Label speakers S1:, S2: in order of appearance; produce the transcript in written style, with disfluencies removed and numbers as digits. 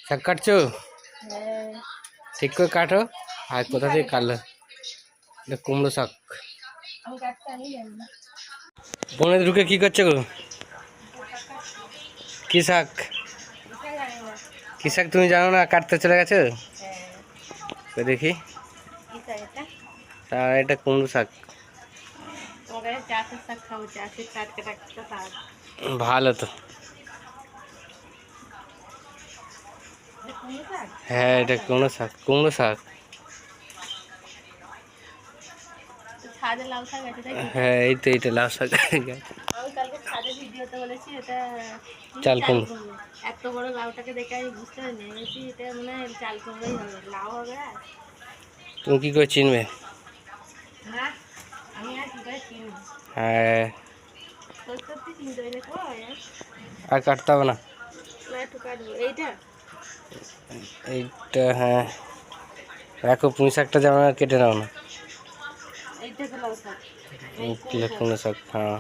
S1: শাক কাটছো? ঠিক করে কাটো। আর কোথা থেকে কাটলো? এটা কুমড়ো শাক। বনে ঢুকে কি করছো গো? কি শাক? কি শাক তুমি জানো না, কাটতে চলে গেছো? দেখি। এটা কুমড়ো শাক। ভালো তো। হ্যাঁ, এটা কুমড়ো শাক। কুমড়ো শাক। হ্যাঁ, এই তো এইটা লাউ শাক। চাল কুমড়ো।
S2: এত বড় লাউটাকে দেখে আমি বুঝতে পারিনি, বলছি এটা মনে হয় চাল কুমড়োই হবে, লাউ হবে। আর
S1: তুমি কি করে চিনবে?
S2: না, আমি আর কি করে চিনবো?
S1: হ্যাঁ,
S2: সত্যি চিনতে পেরে তো
S1: আর কাটতে হবে না।
S2: একটু কাটবো এইটা।
S1: এইটা হ্যাঁ, রাখো। পুঁই শাকটা যেমন কেটে নাও না।
S2: এইটা তো লাউ শাক।
S1: কুমড়ো শাক, হ্যাঁ।